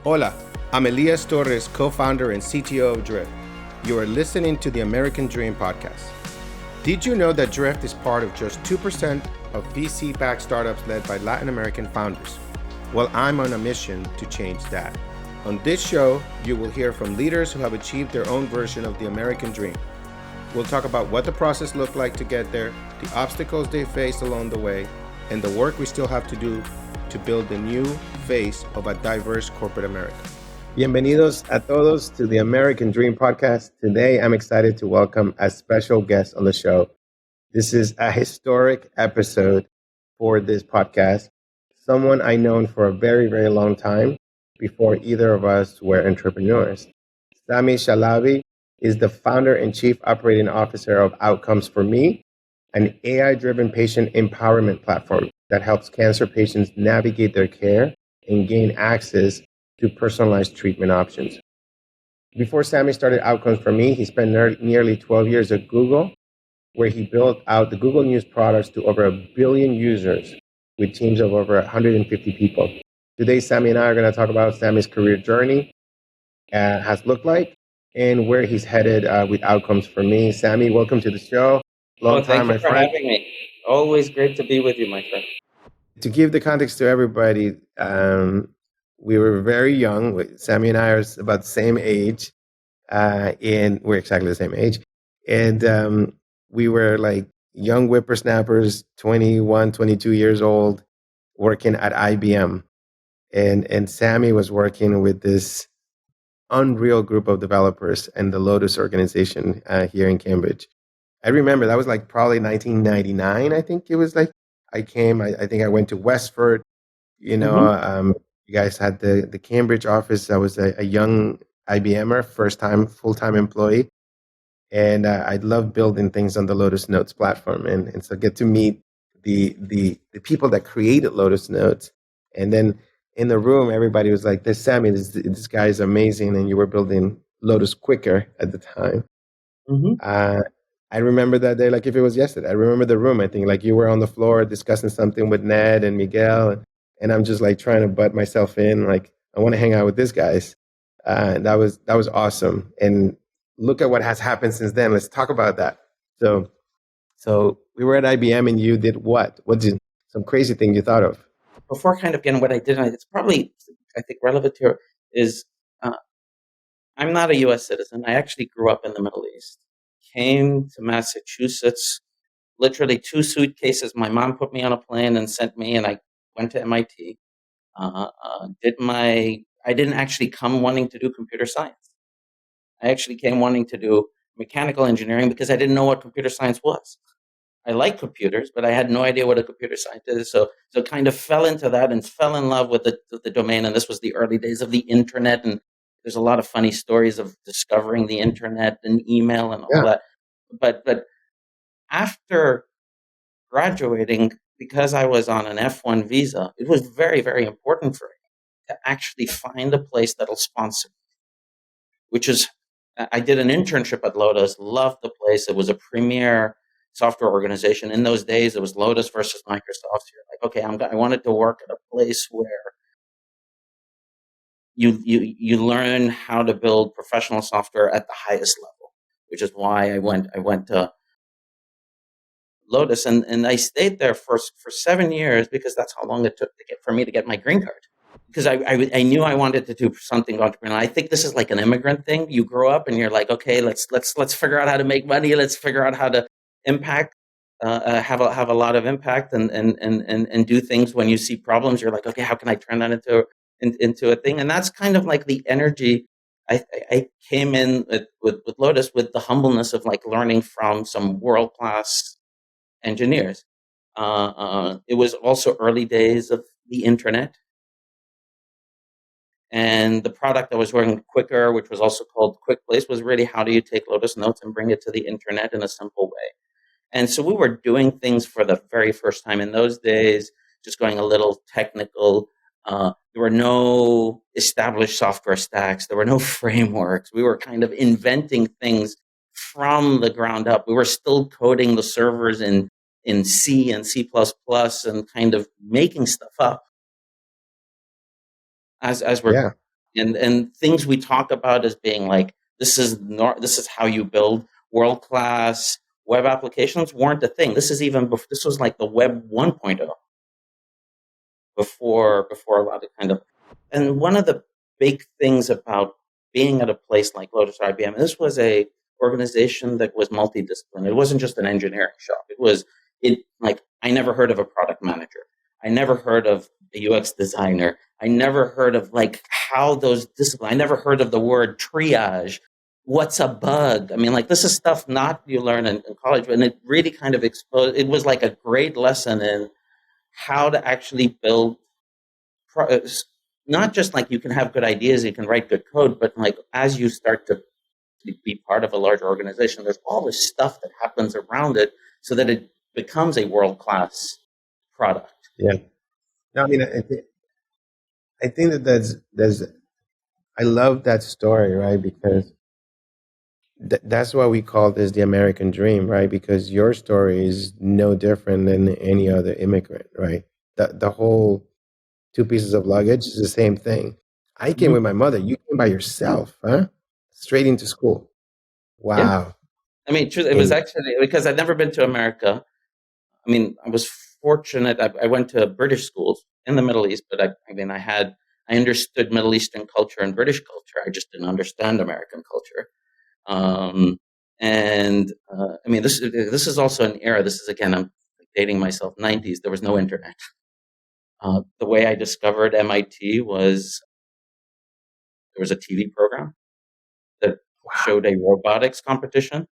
Hola, I'm Elias Torres, co-founder and CTO of Drift. You are listening to the American Dream podcast. Did you know that Drift is part of just 2% of VC-backed startups led by Latin American founders? Well, I'm on a mission to change that. On this show, you will hear from leaders who have achieved their own version of the American dream. We'll talk about what the process looked like to get there, the obstacles they faced along the way, and the work we still have to do to build the new face of a diverse corporate America. Bienvenidos a todos to the American Dream podcast. Today, I'm excited to welcome a special guest on the show. This is a historic episode for this podcast. Someone I known for a very, very long time before either of us were entrepreneurs. Sami Shalabi is the founder and chief operating officer of Outcomes for Me, an AI-driven patient empowerment platform that helps cancer patients navigate their care and gain access to personalized treatment options. Before Sami started Outcomes for Me, he spent nearly 12 years at Google, where he built out the Google News products to over 1 billion users with teams of over 150 people. Today, Sami and I are going to talk about Sami's career journey has looked like and where he's headed with Outcomes for Me. Sami, welcome to the show. Long time, my friend. Thank you for having me. Always great to be with you, my friend. To give the context to everybody, we were very young. Sami and I are about the same age, and we're exactly the same age. And we were like young whippersnappers, 21, 22 years old, working at IBM. And Sami was working with this unreal group of developers and the Lotus organization here in Cambridge. I remember that was like probably 1999, I think it was like. I think I went to Westford, you guys had the Cambridge office. I was a young IBMer, first time, full-time employee. And I love building things on the Lotus Notes platform. And so get to meet the people that created Lotus Notes. And then in the room, everybody was like, this Sami, this guy is amazing. And you were building Lotus quicker at the time. I remember that day like if it was yesterday. I remember the room. I think like you were on the floor discussing something with Ned and Miguel, and I'm just like trying to butt myself in. Like I want to hang out with these guys. That was awesome. And look at what has happened since then. Let's talk about that. So we were at IBM, and you did what? What did some crazy thing you thought of? Before kind of getting what I did, it's probably I think relevant here is I'm not a U.S. citizen. I actually grew up in the Middle East. Came to Massachusetts, literally 2 suitcases. My mom put me on a plane and sent me, and I went to MIT. I didn't actually come wanting to do computer science. I actually came wanting to do mechanical engineering because I didn't know what computer science was. I like computers, but I had no idea what a computer scientist is. So kind of fell into that and fell in love with the domain. And this was the early days of the internet, and there's a lot of funny stories of discovering the internet and email and all that. But after graduating, because I was on an F1 visa, it was very, very important for me to actually find a place that'll sponsor me, which is, I did an internship at Lotus, loved the place. It was a premier software organization. In those days, it was Lotus versus Microsoft. You're like, okay, I wanted to work at a place where you learn how to build professional software at the highest level, which is why I went to Lotus, and I stayed there for 7 years because that's how long it took for me to get my green card. Because I knew I wanted to do something entrepreneurial. I think this is like an immigrant thing. You grow up and you're like, okay, let's figure out how to make money. Let's figure out how to impact, have a lot of impact, and do things. When you see problems, you're like, okay, how can I turn that into a thing? And that's kind of like the energy. I came in with Lotus with the humbleness of like learning from some world-class engineers. It was also early days of the internet. And the product that was working quicker, which was also called Quick Place, was really how do you take Lotus Notes and bring it to the internet in a simple way. And so we were doing things for the very first time in those days, just going a little technical. There were no established software stacks. There were no frameworks. We were kind of inventing things from the ground up. We were still coding the servers in C and C++ and kind of making stuff up as we're and things we talk about as being like this is how you build world class web applications weren't a thing. This was like the web 1.0 before a lot of kind of. And one of the big things about being at a place like Lotus or IBM, this was a organization that was multidisciplinary. It wasn't just an engineering shop. It like I never heard of a product manager. I never heard of a UX designer. I never heard of like how those disciplines. I never heard of the word triage. What's a bug? I mean, like this is stuff not you learn in college, and it really kind of exploded. It was like a great lesson in how to actually build not just like you can have good ideas, you can write good code, but like as you start to be part of a larger organization, there's all this stuff that happens around it so that it becomes a world-class product. Yeah. No, I mean, I think that I love that story, right? Because that's why we call this the American dream, right? Because your story is no different than any other immigrant, right? The whole two pieces of luggage is the same thing. I came with my mother. You came by yourself, huh? Straight into school. Yeah. Wow. I mean, it was actually because I'd never been to America. I mean, I was fortunate. I went to British schools in the Middle East, but I understood Middle Eastern culture and British culture. I just didn't understand American culture. I mean, this is also an era. This is again, I'm dating myself. 90s. There was no internet. The way I discovered MIT was there was a TV program that showed a robotics competition.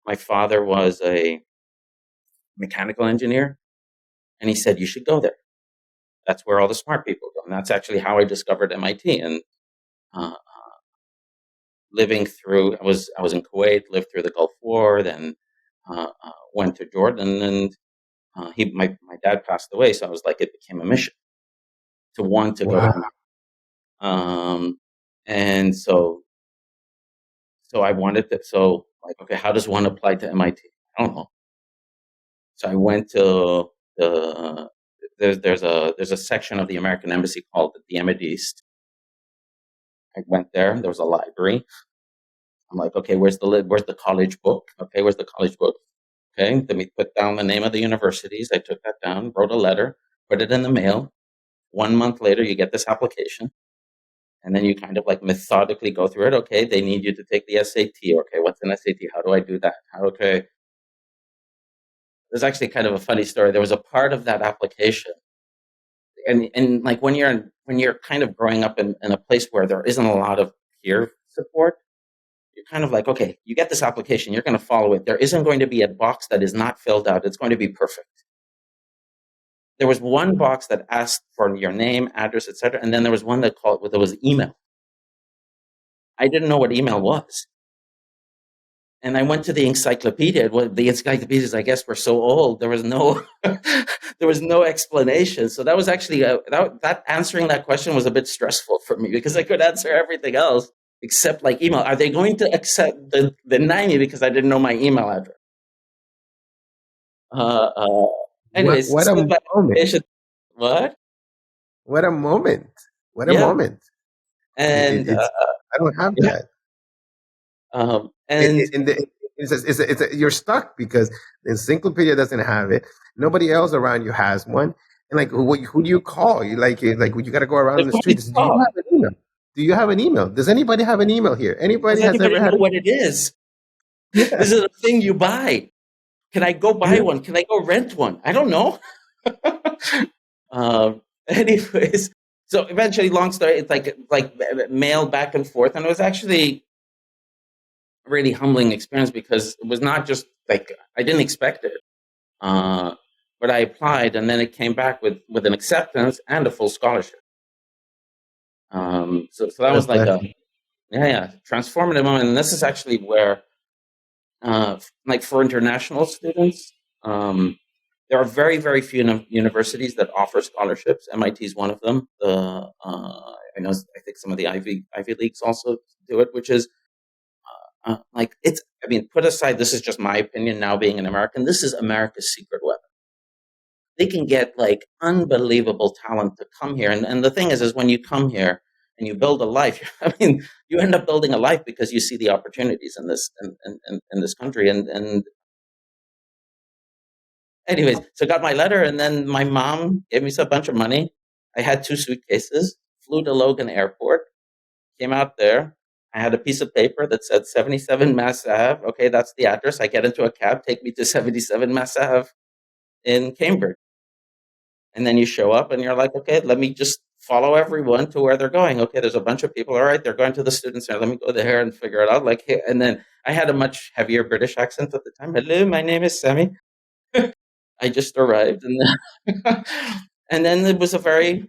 My father was a mechanical engineer, and he said, you should go there. That's where all the smart people go. And that's actually how I discovered MIT. And living through, I was in Kuwait, lived through the Gulf War, then went to Jordan, and my dad passed away. So I was like, it became a mission to want to go to MIT. And so I wanted to, so like, okay, how does one apply to MIT? I don't know. So I went to there's a section of the American Embassy called the Emid East. I went there. There was a library. I'm like, okay, where's the college book? Okay, where's the college book? Okay, then we put down the name of the universities. I took that down, wrote a letter, put it in the mail. 1 month later, you get this application. And then you kind of like methodically go through it. Okay, they need you to take the SAT. Okay, what's an SAT? How do I do that? Okay. There's actually kind of a funny story. There was a part of that application. And like when you're kind of growing up in a place where there isn't a lot of peer support, you're kind of like, okay, you get this application, you're going to follow it. There isn't going to be a box that is not filled out. It's going to be perfect. There was one box that asked for your name, address, etc., and then there was one that was email. I didn't know what email was, and I went to the encyclopedia. Well, the encyclopedias, I guess, were so old. There was no there was no explanation. So that was actually that answering that question was a bit stressful for me because I could answer everything else except like email. Are they going to deny me because I didn't know my email address? Anyways, what a moment! What? What a moment! What a moment! And I don't have that. You're stuck because the encyclopedia doesn't have it. Nobody else around you has one. And like, who do you call? You got to go around the streets. Do you have an email? Do you have an email? Does anybody have an email here? Anybody has ever had? Know what it is? Yeah. This is a thing you buy. Can I go buy one? Can I go rent one? I don't know. Anyways, so eventually, long story. It's like mail back and forth, and it was actually a really humbling experience because it was not just like I didn't expect it, but I applied, and then it came back with an acceptance and a full scholarship. So that was like a transformative moment, and this is actually where, like for international students, there are very, very few universities that offer scholarships. MIT is one of them. I think some of the Ivy Leagues also do it, which is put aside, this is just my opinion now being an American, this is America's secret weapon. They can get like unbelievable talent to come here. And the thing is when you come here and you build a life. I mean, you end up building a life because you see the opportunities in this in this country. And anyways, so I got my letter, and then my mom gave me a bunch of money. I had 2 suitcases, flew to Logan Airport, came out there. I had a piece of paper that said 77 Mass Ave. Okay, that's the address. I get into a cab, take me to 77 Mass Ave in Cambridge. And then you show up and you're like, okay, let me just follow everyone to where they're going. Okay, there's a bunch of people. All right, they're going to the student center. Let me go there and figure it out. Like, hey, and then I had a much heavier British accent at the time. Hello, my name is Sami. I just arrived, and then, and then it was a very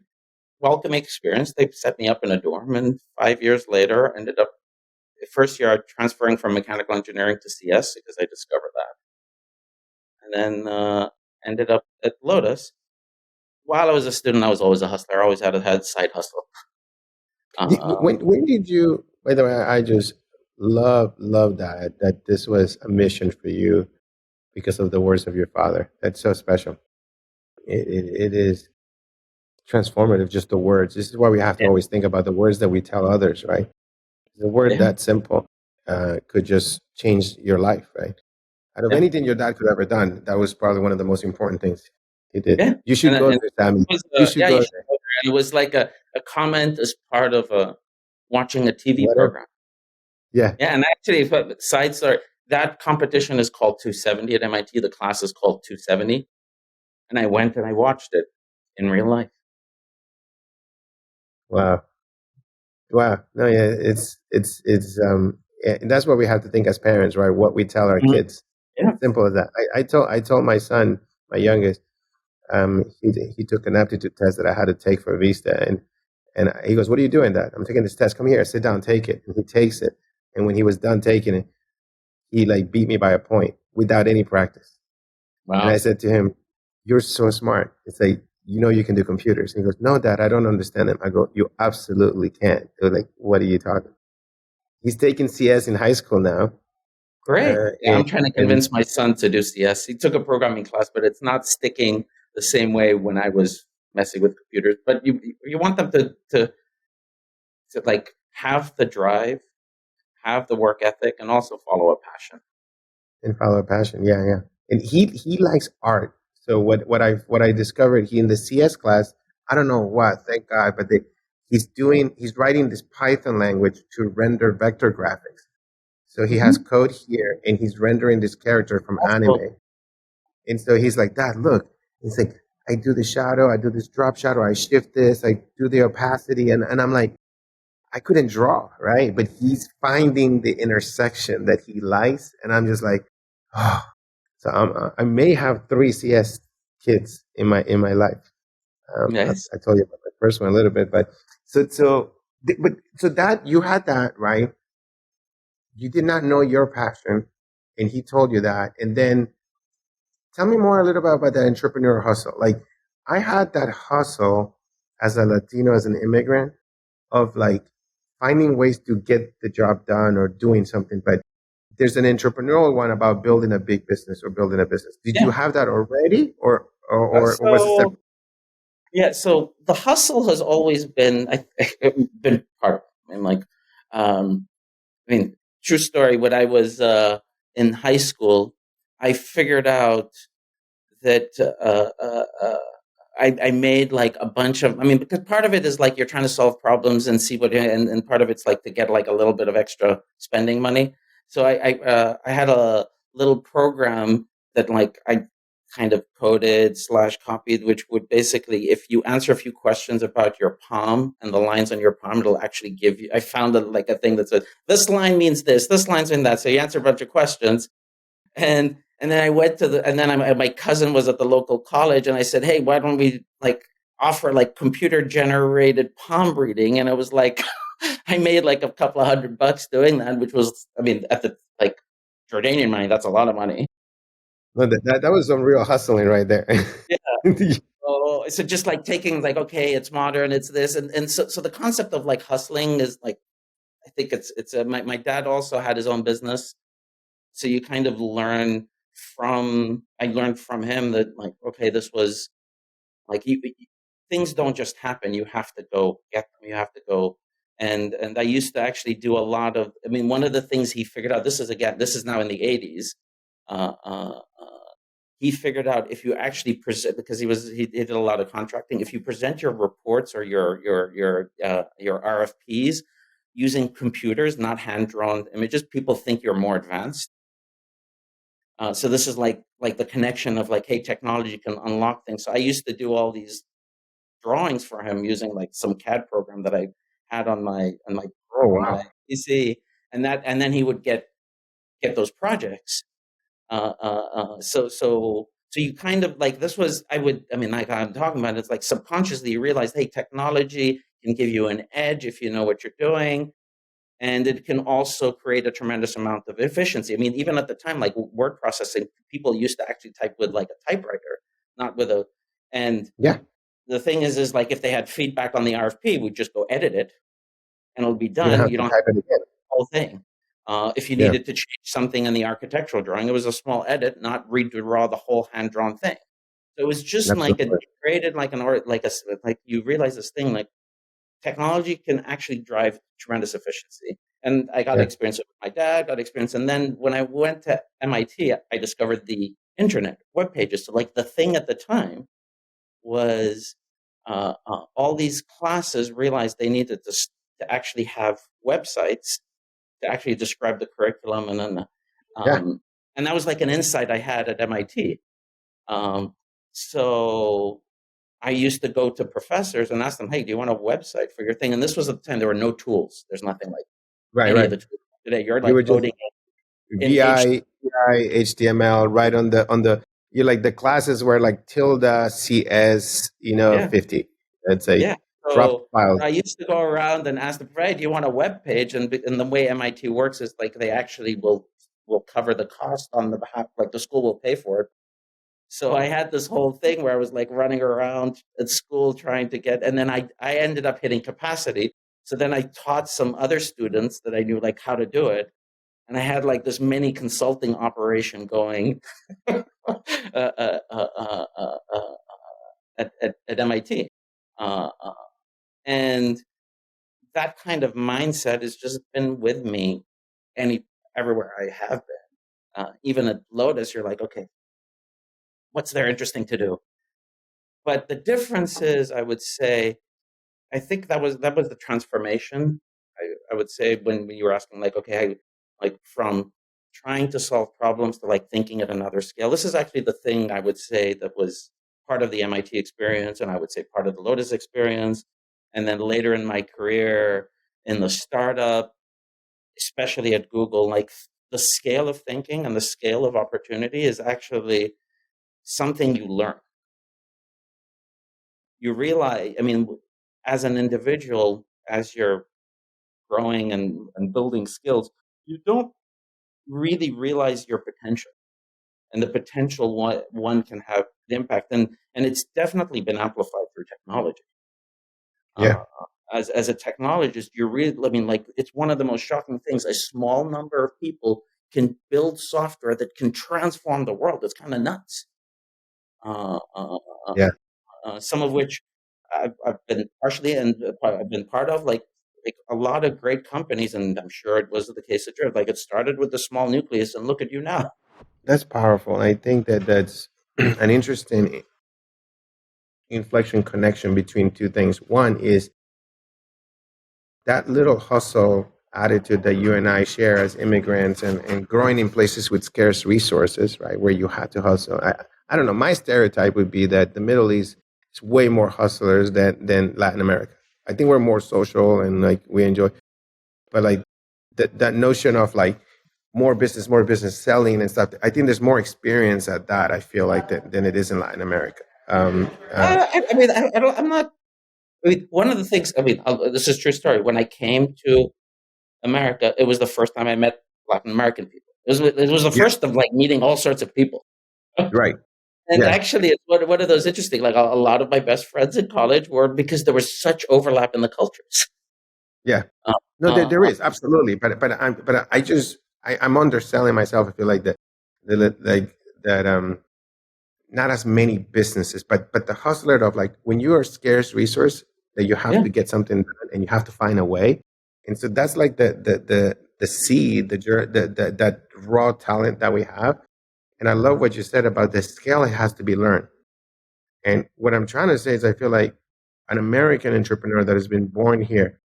welcoming experience. They set me up in a dorm, and 5 years later, ended up first year transferring from mechanical engineering to CS because I discovered that, and then ended up at Lotus. While I was a student, I was always a hustler. I always had a side hustle. When did you? By the way, I just love that this was a mission for you because of the words of your father. That's so special. It is transformative. Just the words. This is why we have to Yeah, always think about the words that we tell others. Right. The word yeah, that simple could just change your life. Right. Out of yeah, anything your dad could have ever done, that was probably one of the most important things he did. yeah. You should go And there, Sammy. it was, You should yeah, go you should there. go there. And it was like a comment as part of watching a TV Whatever. program. Yeah. Yeah, and actually, side story, that competition is called 270 at MIT. The class is called 270, and I went and I watched it in real life. Wow. Wow. No, yeah, and that's what we have to think as parents, right? What we tell our Mhm. kids. Yeah. Simple as that. I told my son, my youngest, he took an aptitude test that I had to take for Vista, and he goes, "What are you doing? That I'm taking this test. Come here, sit down, take it." And he takes it, and when he was done taking it, he like beat me by a point without any practice. And I Wow. said to him, "You're so smart. It's like, you can do computers." And he goes, "No, Dad, I don't understand them." I go, "You absolutely can." They're like, "What are you talking?" He's taking CS in high school now. Great. Uh, Yeah, and, I'm trying to and convince my son to do CS. He took a programming class, but it's not sticking the same way when I was messing with computers. But you want them to like have the drive, have the work ethic, and also follow a passion. and follow a passion. Yeah, yeah. And he likes art. So what I discovered, he in the CS class, I don't know what, thank God, but he's writing this Python language to render vector graphics. So he has Mm-hmm. code here, and he's rendering this character from Also, anime. And so he's like, "Dad, look." He's like, "I do the shadow, I do this drop shadow, I shift this, I do the opacity." And I'm like, I couldn't draw, right? But he's finding the intersection that he likes. And I'm just like, oh. So I may have 3 CS kids in my life. yes. I told you about my first one a little bit, but so that you had that, right? You did not know your passion, and he told you that. And then tell me more a little bit about that entrepreneur hustle. Like, I had that hustle as a Latino, as an immigrant, of like finding ways to get the job done or doing something. But there's an entrepreneurial one about building a big business or building a business. Did you Yeah. have that already, or was it So separate? yeah, so the hustle has always been been part of it. I mean, like, I mean, true story. When I was in high school, I figured out that I made like a bunch of. I mean, because part of it is like you're trying to solve problems and see what, and part of it's like to get like a little bit of extra spending money. So I had a little program that like I kind of coded slash copied, which would basically, if you answer a few questions about your palm and the lines on your palm, it'll actually give you. I found like a thing that said this line means this line's mean that. So you answer a bunch of questions, and then I went to the and then my cousin was at the local college, and I said, "Hey, why don't we like offer like computer generated palm reading?" And it was like I made like a couple of $100 doing that, which was, I mean, at the like Jordanian money, that's a lot of money. No, that was some real hustling right there. Yeah. So just like taking like, okay, it's modern, it's this, and so the concept of like hustling is like, I think it's my dad also had his own business, so you kind of learn from. I learned from him that like, okay, this was like things don't just happen. You have to go get them. You have to go. And I used to actually do a lot of. I mean, one of the things he figured out. This is now in the 80s. Uh, uh, uh, he figured out if you actually present, because he did a lot of contracting. If you present your reports or your RFPs using computers, not hand drawn images, people think you're more advanced. So this is like the connection of like, hey, technology can unlock things. So I used to do all these drawings for him using like some CAD program that I had on my Oh wow. PC, and then he would get those projects. So you kind of like, this was, I mean, like I'm talking about, it's like subconsciously you realize, hey, technology can give you an edge if you know what you're doing. And it can also create a tremendous amount of efficiency. I mean, even at the time, like word processing, people used to actually type with like a typewriter, not with a, and Yeah. the thing is like if they had feedback on the RFP, we'd just go edit it and it'll be You don't done. have You to don't have type it again. the whole thing. If you Yeah. needed to change something in the architectural drawing, it was a small edit, not redraw the whole hand-drawn thing. So it was just like it Absolutely. created like an art, like you realize this thing, like technology can actually drive tremendous efficiency. And I got Yeah. experience with my dad, got experience. And then when I went to MIT, I discovered the internet, web pages. So like the thing at the time was all these classes realized they needed to actually have websites to actually describe the curriculum, Yeah. and that was like an insight I had at MIT. So I used to go to professors and ask them, "Hey, do you want a website for your thing?" And this was at the time there were no tools. There's nothing like Right. any of Right. the tools today. You're You like were just coding in H. VI, HTML, right on the you like the classes were like tilde CS, Yeah, 50. Let's say yeah. drop So files. I used to go around and ask them, "Hey, do you want a web page?" And the way MIT works is like they actually will cover the cost on the behalf, like the school will pay for it. So I had this whole thing where I was like running around at school trying to get, and then I ended up hitting capacity. So then I taught some other students that I knew like how to do it. And I had like this mini consulting operation going at MIT. Uh, uh, and that kind of mindset has just been with me everywhere I have been. Even at Lotus, you're like, okay, what's there interesting to do? But the difference is, I would say, I think that was the transformation. I would say when you were asking, like, okay, like from trying to solve problems to like thinking at another scale. This is actually the thing I would say that was part of the MIT experience, and I would say part of the Lotus experience. And then later in my career in the startup, especially at Google, like the scale of thinking and the scale of opportunity is actually something you learn. You realize, I mean, as an individual, as you're growing and building skills, you don't really realize your potential and the potential one can have the impact. And it's definitely been amplified through technology. Yeah. Uh, as a technologist, you're really, I mean, like, it's one of the most shocking things. A small number of people can build software that can transform the world. It's kind of nuts. Uh, uh, uh, Yeah. some of which I've been partially and I've been part of, like a lot of great companies, and I'm sure it was the case at Drift. Like it started with the small nucleus, and look at you now. That's powerful. I think that that's an interesting inflection connection between two things. One is that little hustle attitude that you and I share as immigrants and growing in places with scarce resources, right, where you had to hustle. I don't know. My stereotype would be that the Middle East is way more hustlers than Latin America. I think we're more social and like we enjoy, but like that notion of like more business selling and stuff. I think there's more experience at that. I feel like than it is in Latin America. I mean, I don't, I'm not. I mean, one of the things. I mean, this is a true story. When I came to America, it was the first time I met Latin American people. It was the Yeah, first of like meeting all sorts of people. right. And Yeah, actually, it's one of those interesting. Like a lot of my best friends in college were because there was such overlap in the cultures. yeah. Uh, No, there uh, is absolutely, but I just I'm underselling myself. I feel like like that not as many businesses, but the hustler of like when you are a scarce resource that you have yeah, to get something done and you have to find a way. And so that's like the seed, that raw talent that we have. And I love what you said about the scale. It has to be learned. And what I'm trying to say is, I feel like an American entrepreneur that has been born here,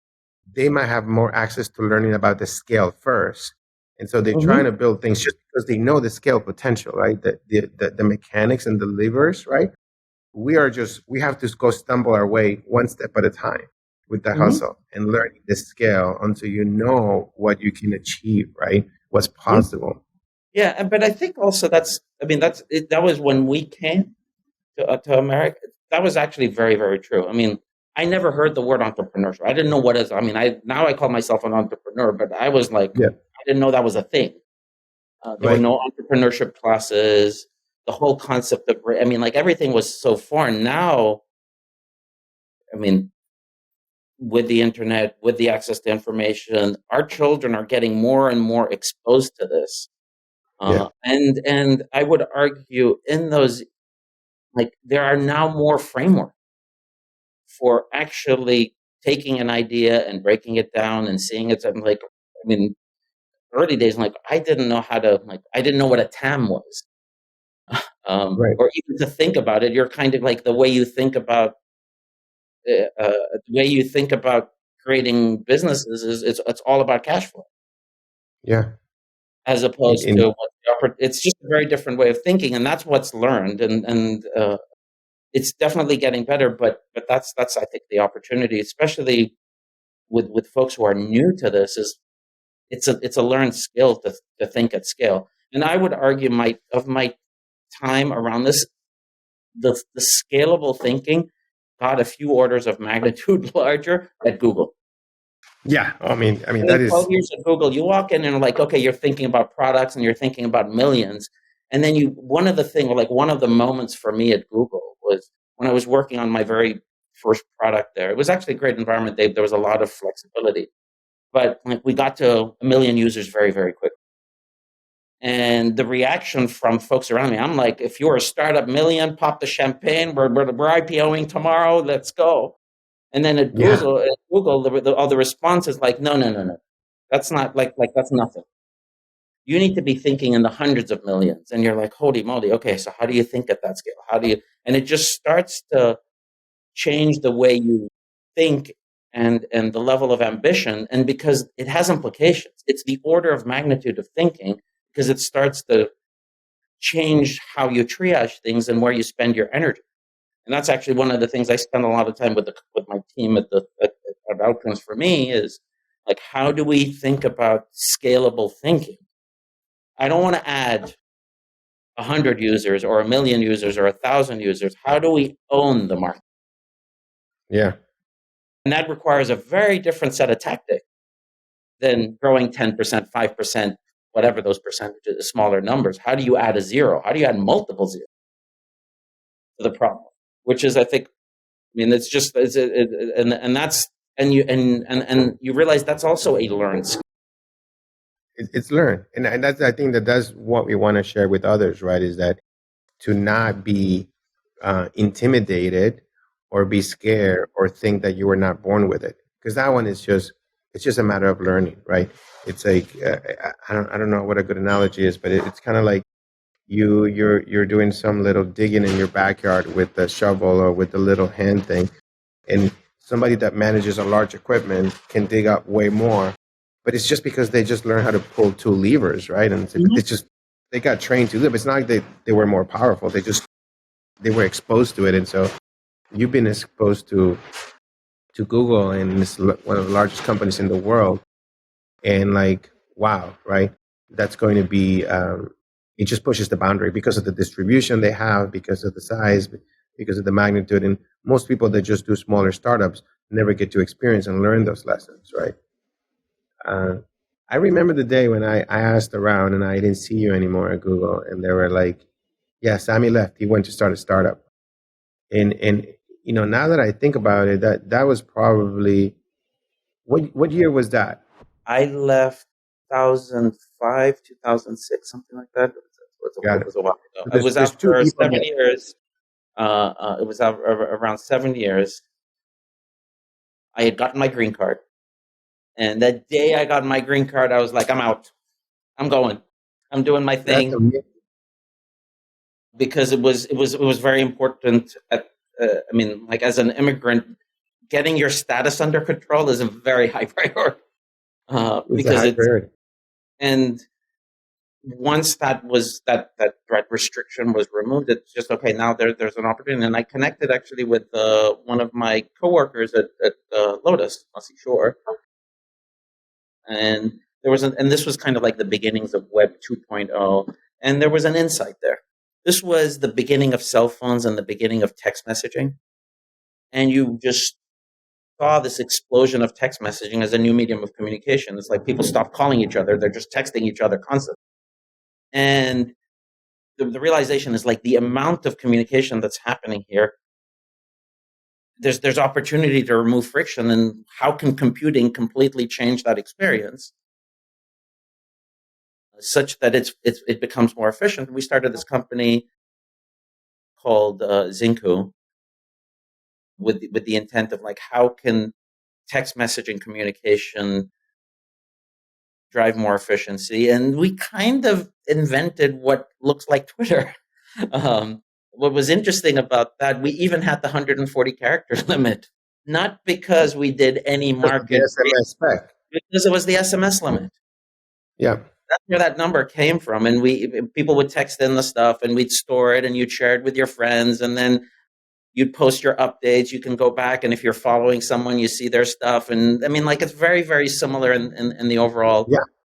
they might have more access to learning about the scale first. And so they're trying Hmm. to build things just because they know the scale potential, right? The mechanics and the levers, right? We have to go stumble our way one step at a time with the Hmm. hustle and learning the scale until you know what you can achieve, right? What's possible. Yeah, but I think also I mean, that was when we came to America. That was actually very, very true. I mean, I never heard the word entrepreneurship. I didn't know what is. I mean, I call myself an entrepreneur, but I was like, Yeah. I didn't know that was a thing. There were Right. no entrepreneurship classes. The whole concept of, I mean, like everything was so foreign. Now, I mean, with the internet, with the access to information, our children are getting more and more exposed to this. Yeah. And I would argue in those, like, there are now more framework for actually taking an idea and breaking it down and seeing it. I'm like, I mean, early days, like I didn't know how to, like, I didn't know what a TAM was, Right. or even to think about it. You're kind of like the way you think about the way you think about creating businesses is it's all about cash flow Yeah. as opposed In to it's just a very different way of thinking, and that's what's learned, and it's definitely getting better. But that's I think the opportunity, especially with folks who are new to this, is it's a learned skill to think at scale. And I would argue my time around this, the scalable thinking got a few orders of magnitude larger at Google. Yeah. I mean, And in that 12 is, years at Google, you walk in and like, okay, you're thinking about products and you're thinking about millions. And then one of the things, like one of the moments for me at Google was when I was working on my very first product there. It was actually a great environment. There was a lot of flexibility, but like we got to a million users very, very quickly. And the reaction from folks around me, I'm like, if you're a startup million, pop the champagne. We're IPOing tomorrow. Let's go. And then yeah. At Google, all the response is like, no, no, no, no. That's not like that's nothing. You need to be thinking in the hundreds of millions. And you're like, holy moly, okay, so how do you think at that scale? How do you and it just starts to change the way you think and the level of ambition. And because it has implications, it's the order of magnitude of thinking because it starts to change how you triage things and where you spend your energy. And that's actually one of the things I spend a lot of time with my team at Outcomes for me is like, how do we think about scalable thinking? I don't want to add 100 users or a million users or 1,000 users. How do we own the market? Yeah. And that requires a very different set of tactics than growing 10%, 5%, whatever those percentages, smaller numbers. How do you add a zero? How do you add multiple zeros to the problem? Which is, I think, I mean, it's just, and that's, and you realize that's also a learned skill. It's learned. And that's, I think that that's what we want to share with others, right? Is that to not be intimidated or be scared or think that you were not born with it, because that one is just, it's just a matter of learning, right? It's like I don't know what a good analogy is, but it's kind of like you're doing some little digging in your backyard with the shovel or with the little hand thing, and somebody that manages a large equipment can dig up way more, but it's just because they just learn how to pull two levers, right? And Mhm. it's just they got trained to do it. But it's not like they were more powerful. They were exposed to it. And so you've been exposed to Google, and it's one of the largest companies in the world, and like, wow, right? That's going to be it just pushes the boundary because of the distribution they have, because of the size, because of the magnitude. And most people that just do smaller startups never get to experience and learn those lessons, right? uh, I remember the day when I asked around and I didn't see you anymore at Google, and they were like, yeah, Sami left, he went to start a startup. And now that I think about it, that was probably, what year was that? I left 2005, 2006, something like that. Got It it. was a while ago. So I was there's out two for people 7 years. It was around 7 years. I had gotten my green card. And that day I got my green card, I was like, I'm out. I'm going. I'm doing my That's thing, amazing. because it was very important. I mean, like, as an immigrant, getting your status under control is a very high priority, It's a because high it's priority. and once that restriction was removed, it's just okay. Now there's an opportunity, and I connected actually with one of my coworkers at Lotus, Aussie Shore, and and this was kind of like the beginnings of Web 2.0, and there was an insight there. This was the beginning of cell phones and the beginning of text messaging, and you just saw this explosion of text messaging as a new medium of communication. It's like people stopped calling each other; they're just texting each other constantly, and the realization is like the amount of communication that's happening here. There's opportunity to remove friction, and how can computing completely change that experience such that it becomes more efficient? We started this company called Zinku with the intent of like, how can text messaging communication drive more efficiency? And we kind of invented what looks like Twitter. What was interesting about that, we even had the 140 character limit, not because we did any Because of the market, SMS spec. because it was the SMS limit. Yeah. That's where that number came from. And people would text in the stuff, and we'd store it, and you'd share it with your friends, and then you'd post your updates. You can go back, and if you're following someone, you see their stuff. And I mean, like, it's very, very similar in the overall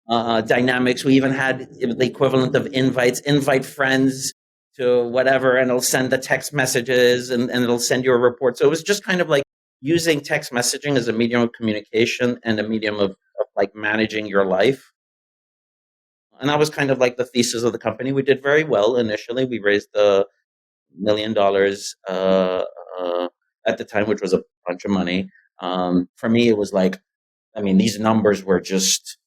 dynamics. We even had the equivalent of invites, invite friends to whatever, and it'll send the text messages, and it'll send you a report. So it was just kind of like using text messaging as a medium of communication and a medium of like managing your life. And that was kind of like the thesis of the company. We did very well initially. We raised $1 million at the time, which was a bunch of money. For me, it was like, I mean, these numbers were just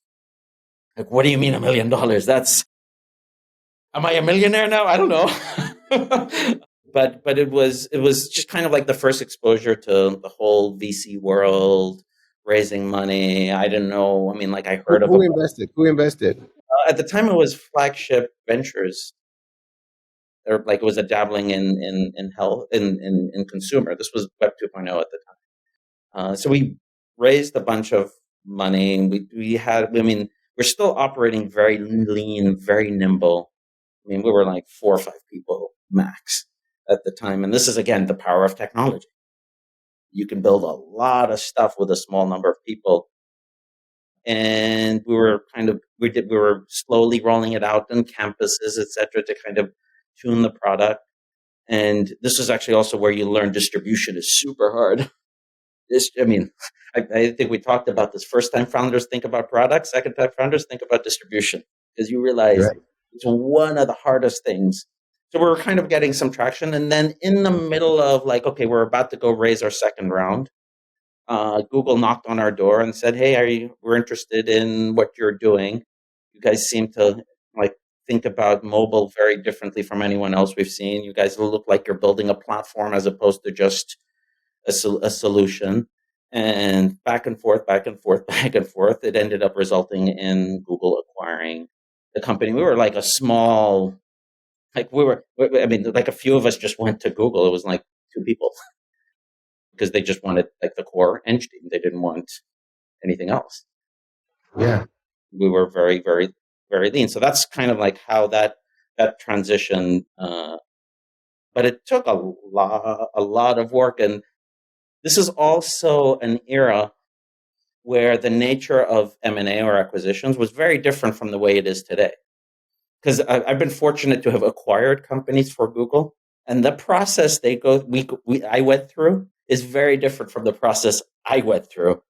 like, what do you mean $1 million? Am I a millionaire now? I don't know. but it was just kind of like the first exposure to the whole VC world, raising money. I didn't know. I mean, like, I heard of Who invested? Who invested? at the time it was Flagship Ventures, or like it was a dabbling in health in consumer. This was Web 2.0 at the time. So we raised a bunch of money, and we had. I mean, we're still operating very lean, very nimble. I mean, we were like 4 or 5 people max at the time, and this is again the power of technology. You can build a lot of stuff with a small number of people. And we were slowly rolling it out on campuses, et cetera, to kind of tune the product. And this is actually also where you learn distribution is super hard. I mean, I think we talked about this. First time founders think about products. Second time founders think about distribution, because you realize Right. it's one of the hardest things. So we were kind of getting some traction. And then in the middle of like, okay, we're about to go raise our second round. Google knocked on our door and said, "Hey, we're interested in what you're doing. You guys seem to like think about mobile very differently from anyone else we've seen. You guys look like you're building a platform as opposed to just a solution." And back and forth, back and forth, back and forth. It ended up resulting in Google acquiring the company. We were like a small, I mean, like a few of us just went to Google. It was like 2 people, because they just wanted like the core engine. They didn't want anything else. Yeah. We were very, very, very lean. So that's kind of like how that transition. But it took a lot of work, and this is also an era where the nature of M&A or acquisitions was very different from the way it is today. Because I've been fortunate to have acquired companies for Google, and the process I went through is very different from the process I went through.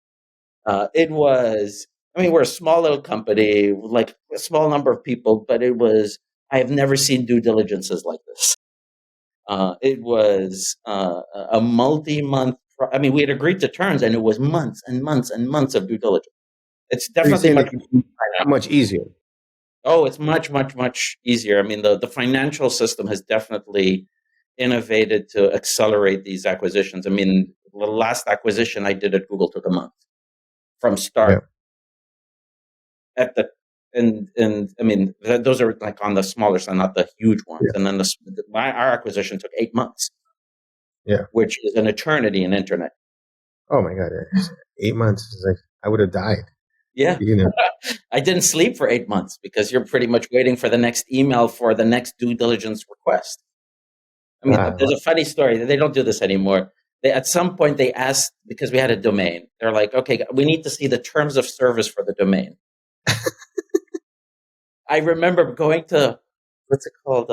It was, I mean, we're a small little company, like a small number of people, but I have never seen due diligences like this. It was a multi-month, I mean, we had agreed to terms, and it was months and months and months of due diligence. It's So you're definitely saying much. it's much easier. Oh, it's much, much, much easier. I mean, the financial system has definitely innovated to accelerate these acquisitions. I mean, the last acquisition I did at Google took a month from start Yeah. at the and I mean those are like on the smaller side, not the huge ones. Yeah. And then our acquisition took 8 months, Yeah. which is an eternity in internet. Oh my God. 8 months is like, I would have died, Yeah, you know. I didn't sleep for 8 months because you're pretty much waiting for the next email for the next due diligence request. I mean, there's Wow. a funny story. They don't do this anymore. At some point, they asked, because we had a domain, they're like, okay, we need to see the terms of service for the domain. I remember going to, what's it called?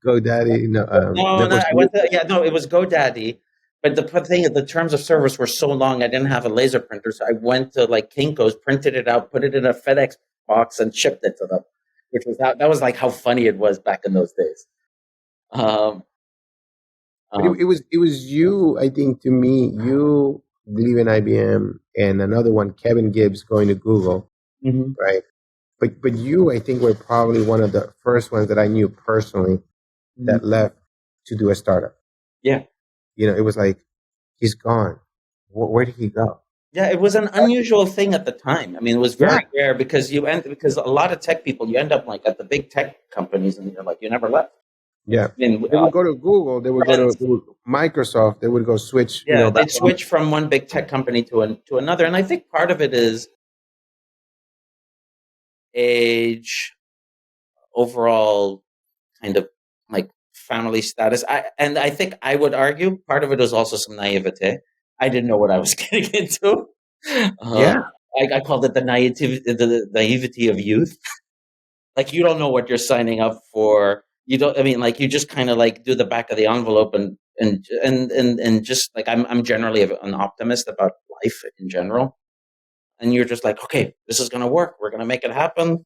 GoDaddy, no, No, no, Network I went to, yeah, no, it was GoDaddy. But the thing is, the terms of service were so long, I didn't have a laser printer. So I went to like Kinko's, printed it out, put it in a FedEx box, and shipped it to them, which was that was like how funny it was back in those days. Um, But um, it was you, I think, to me, you leaving IBM and another one, Kevin Gibbs, going to Google, mhm, right? But you, I think, were probably one of the first ones that I knew personally mhm. that left to do a startup. Yeah. It was like, he's gone. Where did he go? Yeah, it was an unusual thing at the time. I mean, it was Yeah, very rare because a lot of tech people, you end up like at the big tech companies and you're like, you never left. yeah. I mean, They would go to Google. They would go to friends, Microsoft. They would go switch. yeah, Back they'd home. switch from one big tech company to another. And I think part of it is age, overall kind of like family status. I think I would argue part of it is also some naivete. I didn't know what I was getting into. Yeah, Um, I called it the naivety of youth. Like you don't know what you're signing up for. You don't. I mean, like you just kind of like do the back of the envelope and just like I'm generally an optimist about life in general. And you're just like, okay, this is gonna work. We're gonna make it happen.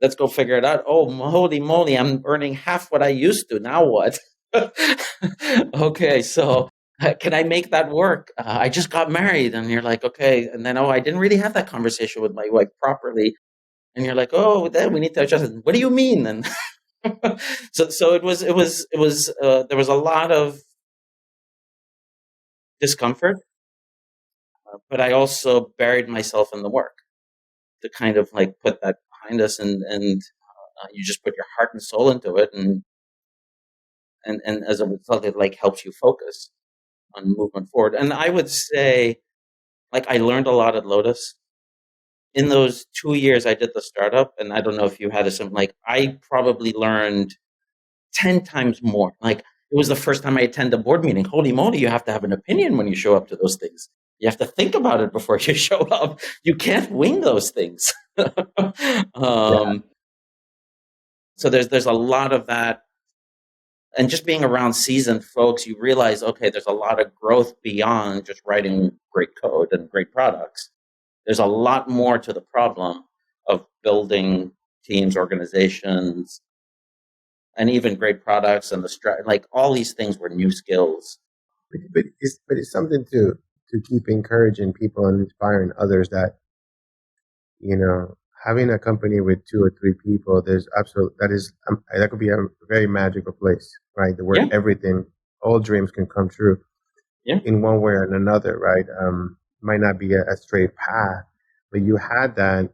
Let's go figure it out. Oh, holy moly! I'm earning half what I used to. Now what? Okay, so can I make that work? I just got married, and you're like, okay. And then, oh, I didn't really have that conversation with my wife properly. And you're like, oh, then we need to adjust it. What do you mean? And so there was a lot of discomfort, but I also buried myself in the work to kind of like put that behind us, and you just put your heart and soul into it, and as a result, it like helps you focus on movement forward. And I would say, like, I learned a lot at Lotus in those 2 years I did the startup, and I don't know if you had this. Like, I probably learned 10 times more. Like, it was the first time I attended a board meeting. Holy moly, you have to have an opinion when you show up to those things. You have to think about it before you show up. You can't wing those things. yeah. um, so there's a lot of that. And just being around seasoned folks, you realize, okay, there's a lot of growth beyond just writing great code and great products. There's a lot more to the problem of building teams, organizations, and even great products and like all these things were new skills. But it's something to keep encouraging people and inspiring others that you know having a company with two or three people, there's that could be a very magical place, right? Where Yeah, everything, all dreams can come true yeah, in one way or another, right? Might not be a straight path, but you had that,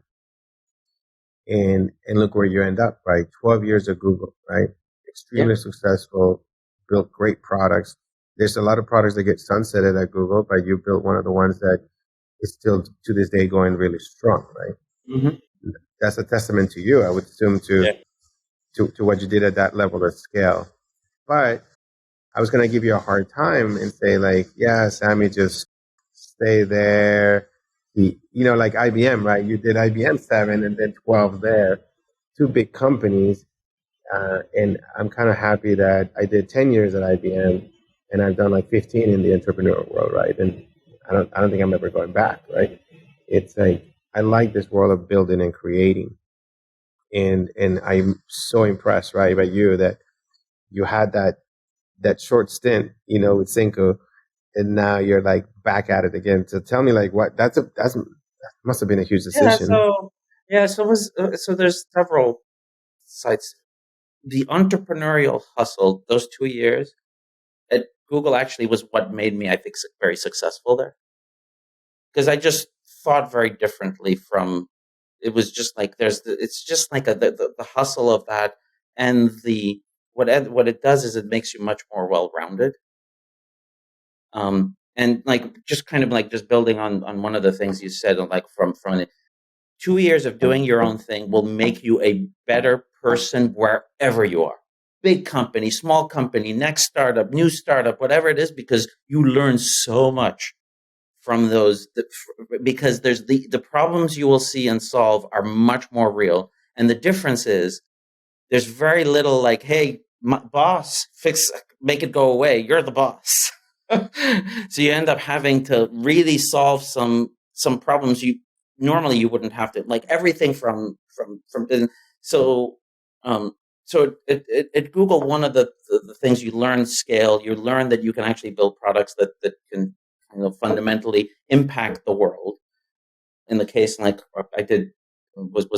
and look where you end up, right? 12 years of Google, right? yeah, Extremely successful, built great products. There's a lot of products that get sunsetted at Google, but you built one of the ones that is still to this day going really strong, right? hmm, That's a testament to you, I would assume, yeah, to what you did at that level of scale. But I was going to give you a hard time and say, like, yeah, Sami, just stay there. Like IBM, right? You did IBM 7 and then 12 there, two big companies. And I'm kind of happy that I did 10 years at IBM and I've done like 15 in the entrepreneurial world, right? And I don't think I'm ever going back, right? It's like, I like this world of building and creating. And I'm so impressed, right, by you that you had that short stint, with Cinco, and now you're like back at it again. So tell me, like, what that must have been a huge yeah. decision. So there's several sides. The entrepreneurial hustle, those 2 years at Google actually was what made me, I think, very successful there because I just thought very differently from it was just like it's just like the hustle of that, and what it does is it makes you much more well-rounded. And like just kind of like just building on one of the things you said, like from it, 2 years of doing your own thing will make you a better person wherever you are. Big company, small company, next startup, new startup, whatever it is, because you learn so much from those, because there's the problems you will see and solve are much more real. And the difference is there's very little like, hey, my boss, make it go away. You're the boss. So you end up having to really solve some problems normally you wouldn't have to, like everything from so so at Google, one of the things you learn scale, you learn that you can actually build products that can fundamentally impact the world. In the case like I did was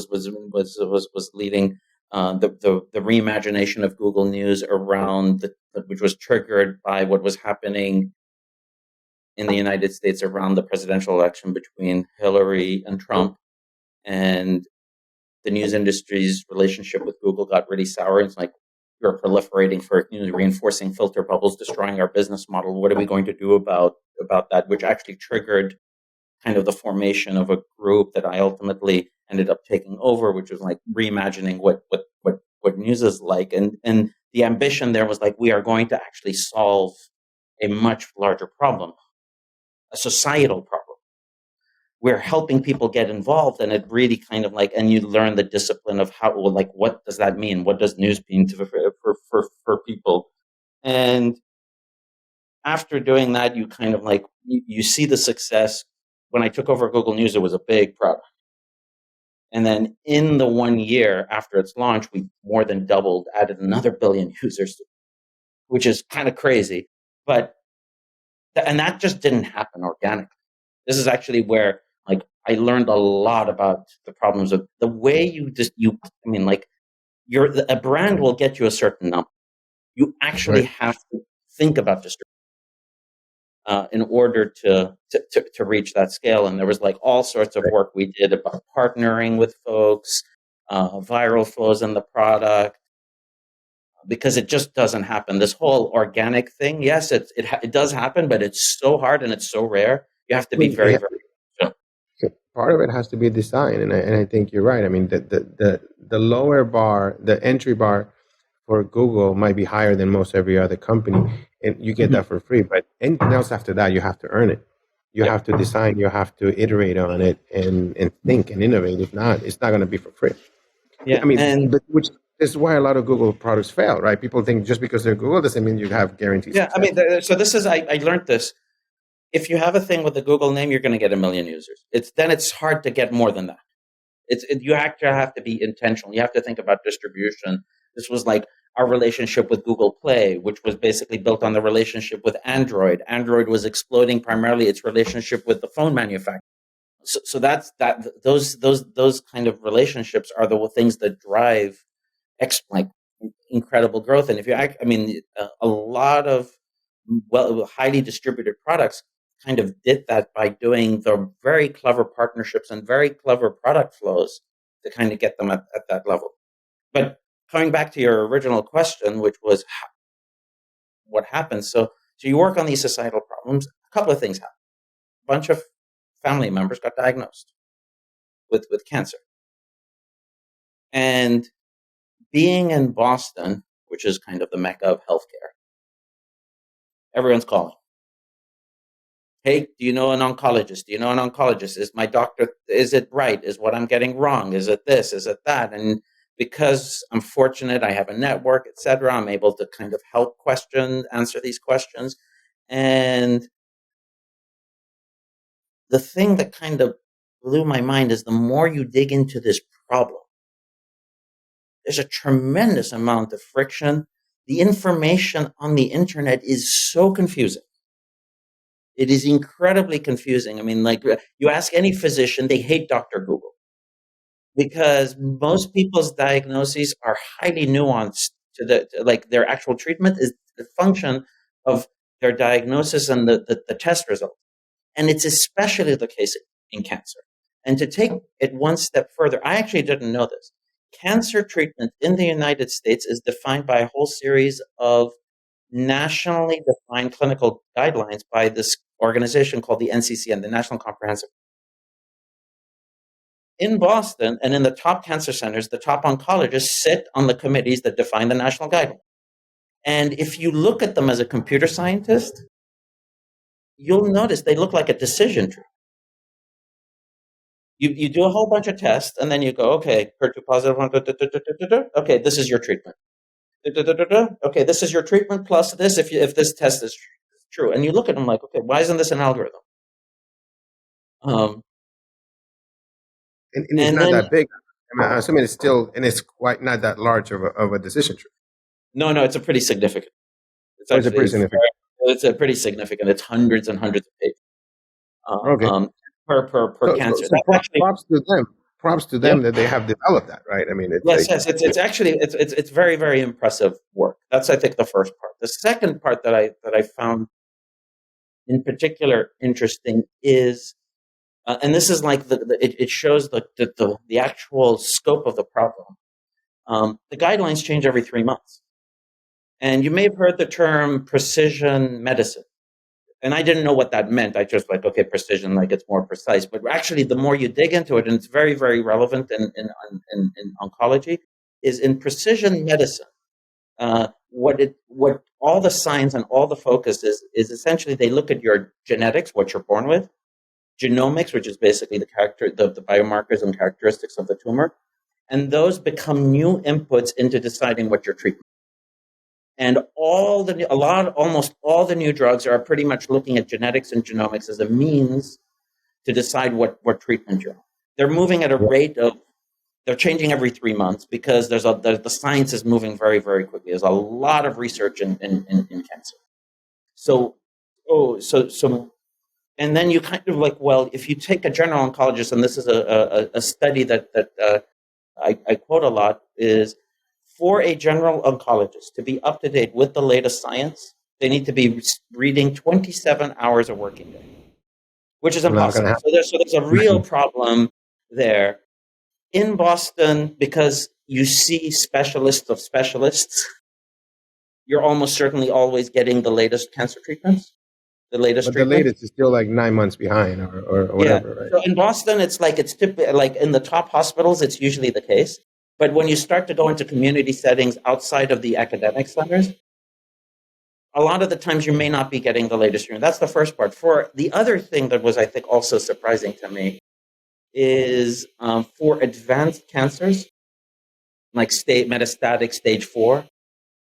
leading the reimagination of Google News around which was triggered by what was happening in the United States around the presidential election between Hillary and Trump, and the news industry's relationship with Google got really sour. It's like, you're proliferating fake news, reinforcing filter bubbles, destroying our business model. What are we going to do about that? Which actually triggered kind of the formation of a group that I ultimately ended up taking over, which was like reimagining what news is like. And the ambition there was like, we are going to actually solve a much larger problem, a societal problem. We're helping people get involved, and it really kind of like, and you learn the discipline of how, like, what does that mean? What does news mean for people? And after doing that, you kind of like, you see the success. When I took over Google News, it was a big product. And then in the 1 year after its launch, we more than doubled, added another billion users, which is kind of crazy. But, and that just didn't happen organically. This is actually where, like, I learned a lot about the problems of the way a brand will get you a certain number. You actually have to think about distribution in order to reach that scale. And there was like all sorts of work we did about partnering with folks, viral flows in the product, because it just doesn't happen. This whole organic thing, yes, it does happen, but it's so hard and it's so rare. You have to be very, very. Part of it has to be design, and I think you're right. I mean, the lower bar, the entry bar for Google might be higher than most every other company, and you get that for free. But anything else after that, you have to earn it. You have to design, you have to iterate on it, and think and innovate. If not, it's not going to be for free. Yeah, I mean, which is why a lot of Google products fail, right? People think just because they're Google doesn't mean you have guaranteed yeah. success. I mean, so this is I learned this. If you have a thing with a Google name, you're going to get 1 million users. It's hard to get more than that. You actually have to be intentional. You have to think about distribution. This was like our relationship with Google Play, which was basically built on the relationship with Android. Android was exploiting primarily its relationship with the phone manufacturer. So that's that. Those kind of relationships are the things that drive like incredible growth. And if you a lot of highly distributed products kind of did that by doing the very clever partnerships and very clever product flows to kind of get them at that level. But coming back to your original question, which was what happens. So you work on these societal problems. A couple of things happen. A bunch of family members got diagnosed with cancer. And being in Boston, which is kind of the mecca of healthcare, everyone's calling. Hey, do you know an oncologist? Do you know an oncologist? Is my doctor, is it right? Is what I'm getting wrong? Is it this? Is it that? And because I'm fortunate, I have a network, et cetera, I'm able to kind of answer these questions. And the thing that kind of blew my mind is the more you dig into this problem, there's a tremendous amount of friction. The information on the internet is so confusing. It is incredibly confusing. I mean, like, you ask any physician, they hate Dr. Google because most people's diagnoses are highly nuanced like their actual treatment is the function of their diagnosis and the test result. And it's especially the case in cancer. And to take it one step further, I actually didn't know this. Cancer treatment in the United States is defined by a whole series of nationally defined clinical guidelines by this organization called the NCCN, the National Comprehensive. In Boston and in the top cancer centers, the top oncologists sit on the committees that define the national guidelines. And if you look at them as a computer scientist, you'll notice they look like a decision tree. You do a whole bunch of tests, and then you go, okay, HER2 positive, okay, this is your treatment. Okay, this is your treatment plus this if this test is true. And you look at them like, okay, why isn't this an algorithm? And it's And not then, that big. I mean, I'm assuming it's still, and it's quite not that large of a decision tree. no, it's a pretty significant. It's Or is it actually, pretty significant? it's a pretty significant. It's hundreds and hundreds of pages Okay. per cancer. That's actually, Props to them. Props to yeah. them that they have developed that, right? I mean, it's Yes, like, it's actually it's very, very impressive work. That's, I think, the first part. The second part that I found in particular interesting is, and this is like it shows the actual scope of the problem. The guidelines change every 3 months, and you may have heard the term precision medicine. And I didn't know what that meant. I just like, okay, precision, like it's more precise. But actually, the more you dig into it, and it's very, very relevant in oncology, is in precision medicine. What all the science and all the focus is essentially they look at your genetics, what you're born with, genomics, which is basically the biomarkers and characteristics of the tumor, and those become new inputs into deciding what your treatment. And almost all the new drugs are pretty much looking at genetics and genomics as a means to decide what treatment you're on. They're moving at a rate of, they're changing every 3 months because the science is moving very, very quickly. There's a lot of research in cancer. So, and then you kind of like, well, if you take a general oncologist, and this is a study that I quote a lot, is for a general oncologist to be up to date with the latest science, they need to be reading 27 hours a working day, which is impossible. So there's a real problem there. In Boston, because you see specialists of specialists, you're almost certainly always getting the latest cancer treatments, the latest but treatment. the latest is still like 9 months behind or whatever, right? So in Boston, it's typically like in the top hospitals, it's usually the case. But when you start to go into community settings outside of the academic centers, a lot of the times you may not be getting the latest treatment. That's the first part. For the other thing that was, I think, also surprising to me is for advanced cancers, like metastatic stage 4,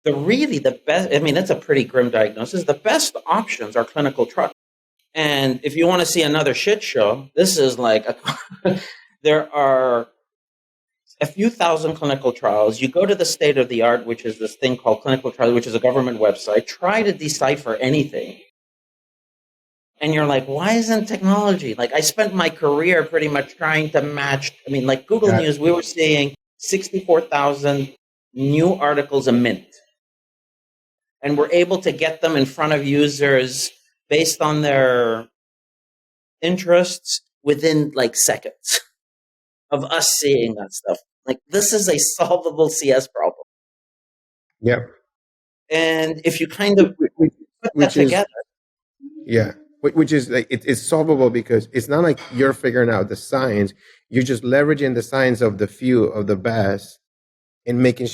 the best, I mean, it's a pretty grim diagnosis. The best options are clinical trials. And if you want to see another shit show, this is like, there are a few thousand clinical trials. You go to the state of the art, which is this thing called clinical trial, which is a government website, try to decipher anything. And you're like, why isn't technology? Like, I spent my career pretty much trying to match. I mean, like Google News, we were seeing 64,000 new articles a minute. And we're able to get them in front of users based on their interests within like seconds of us seeing that stuff. Like, this is a solvable CS problem. Yeah. And if you kind of put that together. Yeah. Which is like, it's solvable because it's not like you're figuring out the science. You're just leveraging the science of the few of the best and making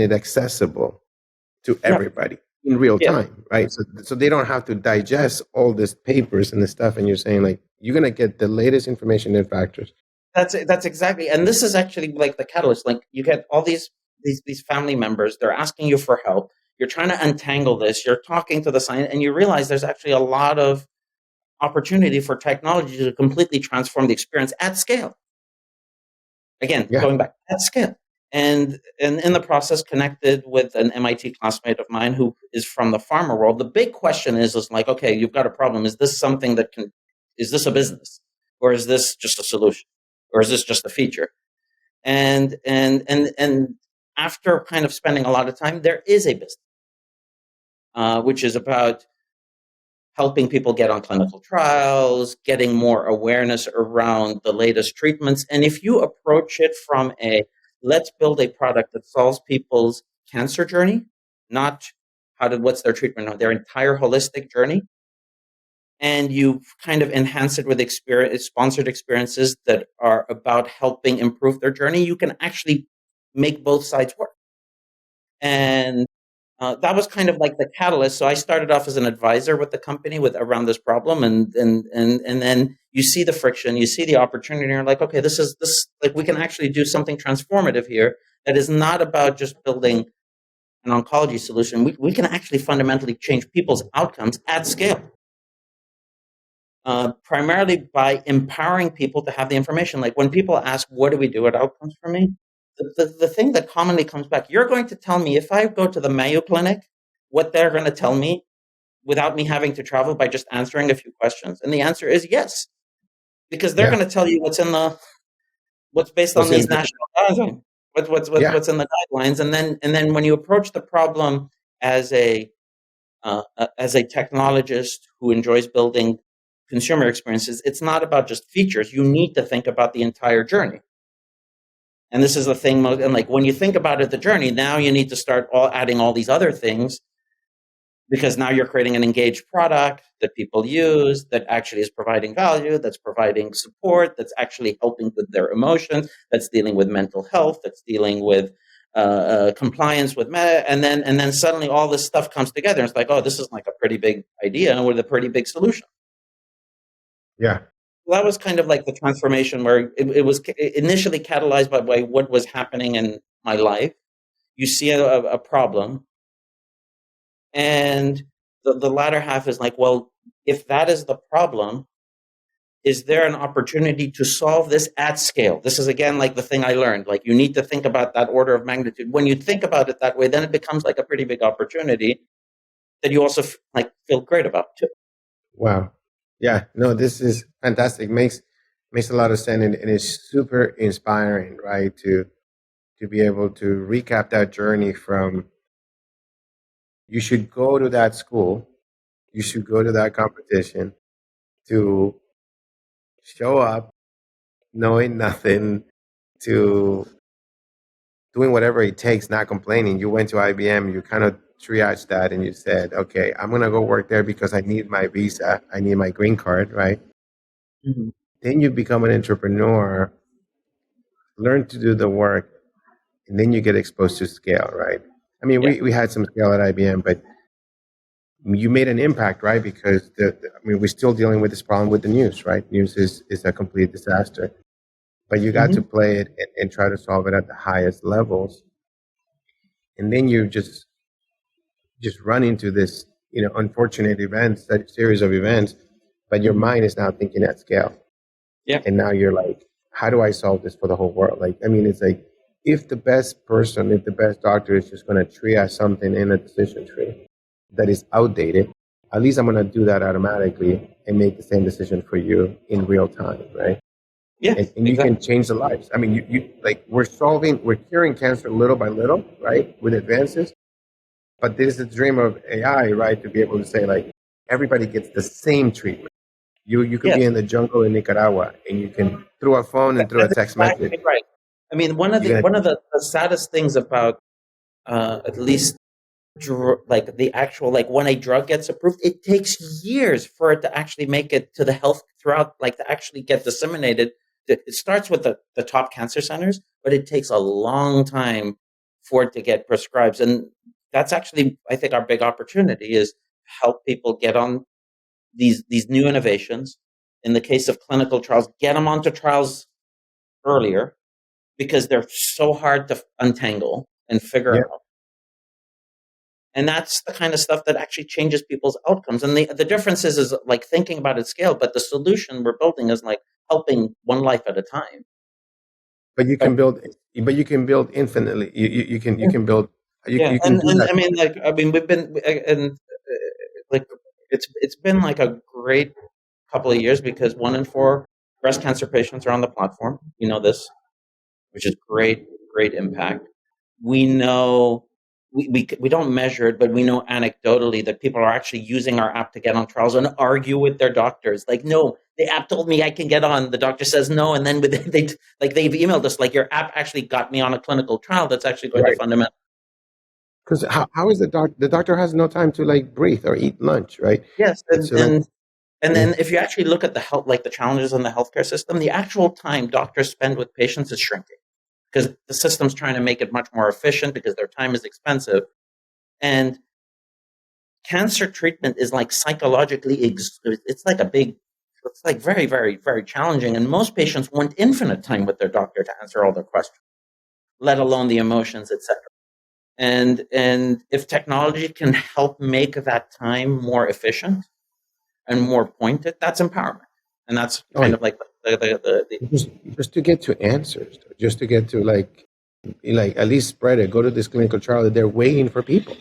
it accessible to everybody in real time, right? So they don't have to digest all these papers and the stuff. And you're saying like, you're going to get the latest information in factors. That's exactly. And this is actually like the catalyst. Like, you get all these family members, they're asking you for help. You're trying to untangle this. You're talking to the science, and you realize there's actually a lot of opportunity for technology to completely transform the experience at scale. Again, going back, at scale. And in the process, connected with an MIT classmate of mine who is from the pharma world. The big question is like, okay, you've got a problem. Is this something is this a business? Or is this just a solution? Or is this just a feature? And after kind of spending a lot of time, there is a business, which is about helping people get on clinical trials, getting more awareness around the latest treatments. And if you approach it from let's build a product that solves people's cancer journey, not what's their treatment, their entire holistic journey, and you kind of enhance it with sponsored experiences that are about helping improve their journey, you can actually make both sides work. And that was kind of like the catalyst. So I started off as an advisor with the company around this problem, and then you see the friction, you see the opportunity, and you're like, okay, this like we can actually do something transformative here that is not about just building an oncology solution. We can actually fundamentally change people's outcomes at scale. Primarily by empowering people to have the information. Like when people ask, what do we do at Outcomes for Me? The thing that commonly comes back, you're going to tell me if I go to the Mayo Clinic, what they're going to tell me without me having to travel by just answering a few questions? And the answer is yes, because they're going to tell you what's based on these national guidelines, what's in the guidelines. And then when you approach the problem as a technologist who enjoys building consumer experiences, it's not about just features. You need to think about the entire journey. And this is the thing, and like when you think about it, the journey, now you need to start adding all these other things, because now you're creating an engaged product that people use, that actually is providing value, that's providing support, that's actually helping with their emotions, that's dealing with mental health, that's dealing with compliance with mecca, and then suddenly all this stuff comes together. And it's like, oh, this is like a pretty big idea with a pretty big solution. Yeah. That was kind of like the transformation where it was initially catalyzed by what was happening in my life. You see a problem, and the latter half is like, well, if that is the problem, is there an opportunity to solve this at scale? This is, again, like the thing I learned. Like, you need to think about that order of magnitude. When you think about it that way, then it becomes like a pretty big opportunity that you also feel great about too. Wow. Yeah, no, this is fantastic. Makes a lot of sense, and it's super inspiring, right? To be able to recap that journey from you should go to that school, you should go to that competition, to show up knowing nothing, to doing whatever it takes, not complaining. You went to IBM, you kind of triaged that, and you said, okay, I'm going to go work there because I need my visa, I need my green card, right? Mm-hmm. Then you become an entrepreneur, learn to do the work, and then you get exposed to scale, right? I mean, we had some scale at IBM, but you made an impact, right? Because we're still dealing with this problem with the news, right? News is a complete disaster. But you got to play it and try to solve it at the highest levels. And then you just run into this, unfortunate events, that series of events, but your mind is now thinking at scale. Yeah. And now you're like, how do I solve this for the whole world? Like, I mean, it's like, if the best doctor is just going to triage something in a decision tree that is outdated, at least I'm going to do that automatically and make the same decision for you in real time, right? Yeah, and you can change the lives. I mean, you we're curing cancer little by little, right, with advances. But this is the dream of AI, right, to be able to say, like, everybody gets the same treatment. You could be in the jungle in Nicaragua, and you can, through a phone and through a text message. Right. I mean, one of the saddest things about at least the actual, when a drug gets approved, it takes years for it to actually make it to the health throughout, to actually get disseminated. It starts with the top cancer centers, but it takes a long time for it to get prescribed. And that's actually, I think, our big opportunity is help people get on these new innovations. In the case of clinical trials, get them onto trials earlier, because they're so hard to untangle and figure out. And that's the kind of stuff that actually changes people's outcomes. And the difference is like thinking about it scale, but the solution we're building is like helping one life at a time. But you can build infinitely. You can build. You can do that. I mean, we've been, and it's been like a great couple of years, because 1 in 4 breast cancer patients are on the platform. You know this, which is great impact. We know we don't measure it, but we know anecdotally that people are actually using our app to get on trials and argue with their doctors. Like, no, the app told me I can get on. The doctor says no, and then they've emailed us like, your app actually got me on a clinical trial that's actually going to fundamentally. Because how is the doctor? The doctor has no time to like breathe or eat lunch, right? Yes, So and then if you actually look at the health, like the challenges in the healthcare system, the actual time doctors spend with patients is shrinking because the system's trying to make it much more efficient because their time is expensive. And cancer treatment is like psychologically, it's like very, very, very challenging. And most patients want infinite time with their doctor to answer all their questions, let alone the emotions, etc. And if technology can help make that time more efficient and more pointed, that's empowerment. And that's kind of like just to get to answers, just to get to like at least spread it. Go to this clinical trial that they're waiting for people,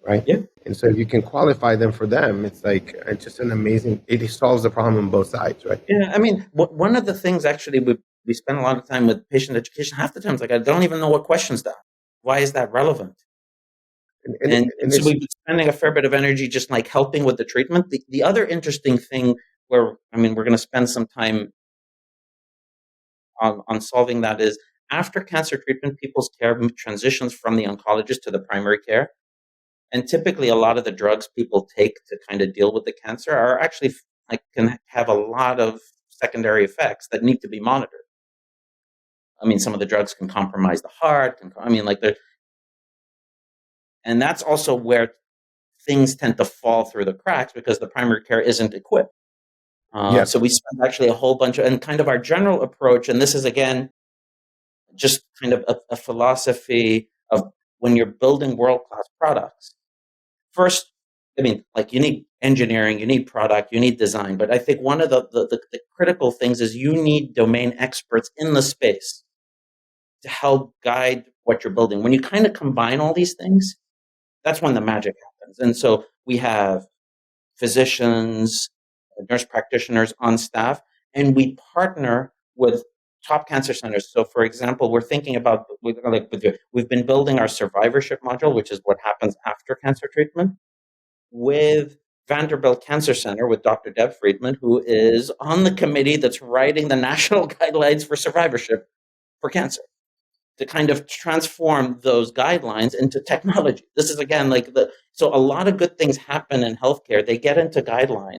right? Yeah. And so if you can qualify them for them, it's like it's just an amazing. It solves the problem on both sides, right? Yeah, I mean, one of the things actually we spend a lot of time with patient education. Half the time, it's like I don't even know what questions to ask. Why is that relevant? And so we've been spending a fair bit of energy just like helping with the treatment. The other interesting thing where, I mean, we're going to spend some time on solving that is after cancer treatment, people's care transitions from the oncologist to the primary care. And typically a lot of the drugs people take to kind of deal with the cancer are actually like can have a lot of secondary effects that need to be monitored. I mean, some of the drugs can compromise the heart. And that's also where things tend to fall through the cracks because the primary care isn't equipped. So we spend actually a whole bunch of, and kind of our general approach, and this is again, just kind of a philosophy of when you're building world-class products. First, I mean, like you need engineering, you need product, you need design, but I think one of the critical things is you need domain experts in the space to help guide what you're building. When you kind of combine all these things, that's when the magic happens. And so we have physicians, nurse practitioners on staff, and we partner with top cancer centers. So, for example, we're thinking about, we've been building our survivorship module, which is what happens after cancer treatment, with Vanderbilt Cancer Center with Dr. Deb Friedman, who is on the committee that's writing the national guidelines for survivorship for cancer, to kind of transform those guidelines into technology. This is again so a lot of good things happen in healthcare. They get into guidelines,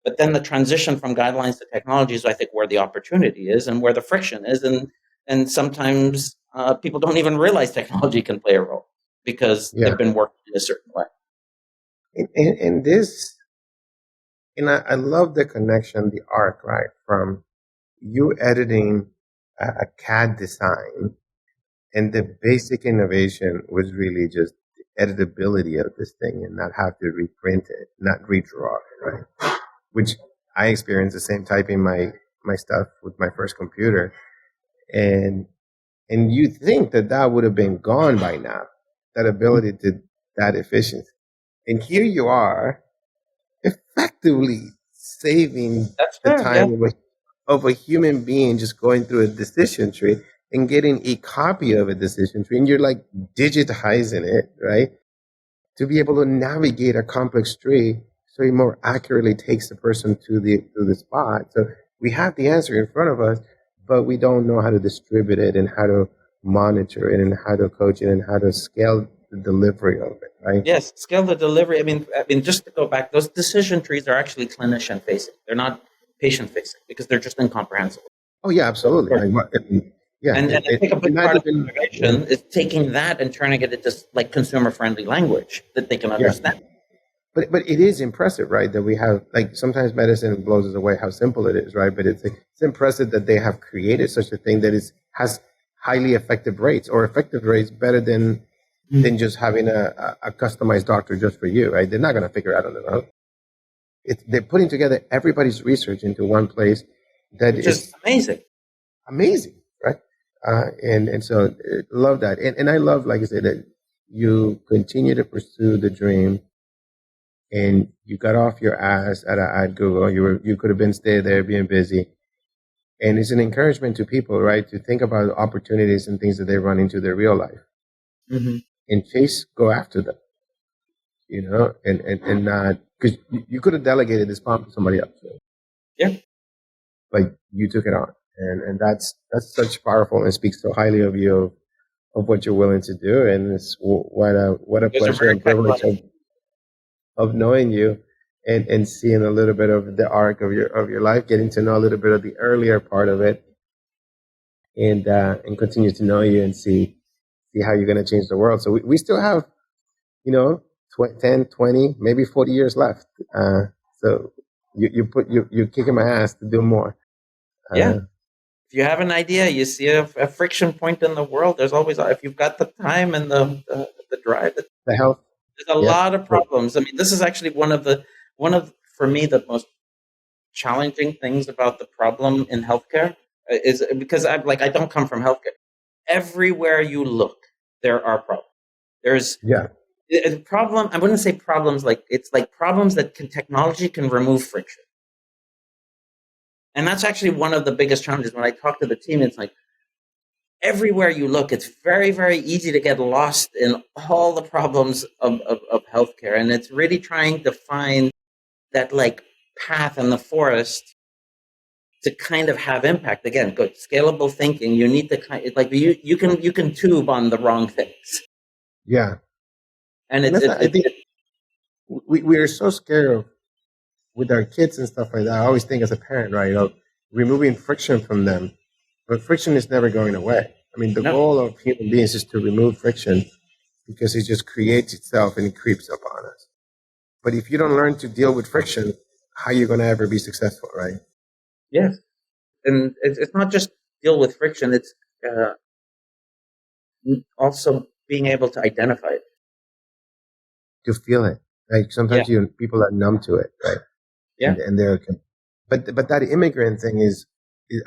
but then the transition from guidelines to technology is, I think, where the opportunity is and where the friction is. And sometimes people don't even realize technology can play a role because they've been working in a certain way. And I love the connection, the arc, right? From you editing a CAD design, and the basic innovation was really just the editability of this thing and not have to reprint it, not redraw it, right? Which I experienced the same typing my stuff with my first computer. And you think that would have been gone by now, that ability to that efficiency. And here you are effectively saving the time of a human being just going through a decision tree and getting a copy of a decision tree, and you're like digitizing it, right? To be able to navigate a complex tree so it more accurately takes the person to the spot. So we have the answer in front of us, but we don't know how to distribute it and how to monitor it and how to coach it and how to scale the delivery of it, right? Yes, scale the delivery. I mean, just to go back, those decision trees are actually clinician facing. They're not patient facing because they're just incomprehensible. Oh yeah, absolutely. And I think a big part of innovation is taking that and turning it into like consumer friendly language that they can understand. But it is impressive, right? That we have, like, sometimes medicine blows us away how simple it is, right? But it's impressive that they have created such a thing that has highly effective rates, or effective rates better than just having a customized doctor just for you, right? They're not going to figure it out on their own. They're putting together everybody's research into one place that is amazing. Amazing, right? And so love that. And I love, like I said, that you continue to pursue the dream. And you got off your ass at Google. You could have been staying there being busy. And it's an encouragement to people, right, to think about opportunities and things that they run into their real life. Mm-hmm. and go after them, and not, because you could have delegated this problem to somebody else, right? Yeah. But you took it on, and that's such powerful and speaks so highly of you, of what you're willing to do, and it's what a Those are pleasure very and kind privilege words. of knowing you, and seeing a little bit of the arc of your life, getting to know a little bit of the earlier part of it, and continue to know you and see how you're going to change the world. So we still have, 10, 20, maybe 40 years left. So you're kicking my ass to do more. Yeah. Uh, If you have an idea, you see a friction point in the world, there's always, if you've got the time and the drive, the health. there's a Yep. lot of problems. I mean, this is actually for me, the most challenging things about the problem in healthcare is because I don't come from healthcare. Everywhere you look, there are problems. There's Yeah. a problem. I wouldn't say problems like it's like problems that technology can remove friction. And that's actually one of the biggest challenges when I talk to the team. It's like everywhere you look, it's very, very easy to get lost in all the problems of healthcare. And it's really trying to find that like path in the forest to kind of have impact. Again, good scalable thinking. You need to you can tube on the wrong things. Yeah. And And I think we are so scared of, with our kids and stuff like that. I always think as a parent, right, of removing friction from them, but friction is never going away. I mean, the no, goal of human beings is to remove friction, because it just creates itself and it creeps up on us. But if you don't learn to deal with friction, how are you going to ever be successful, right? yes, and it's not just deal with friction. It's uh, also being able to identify it. To feel it. Like Yeah, sometimes people are numb to it, right? yeah, And they're, but that immigrant thing is,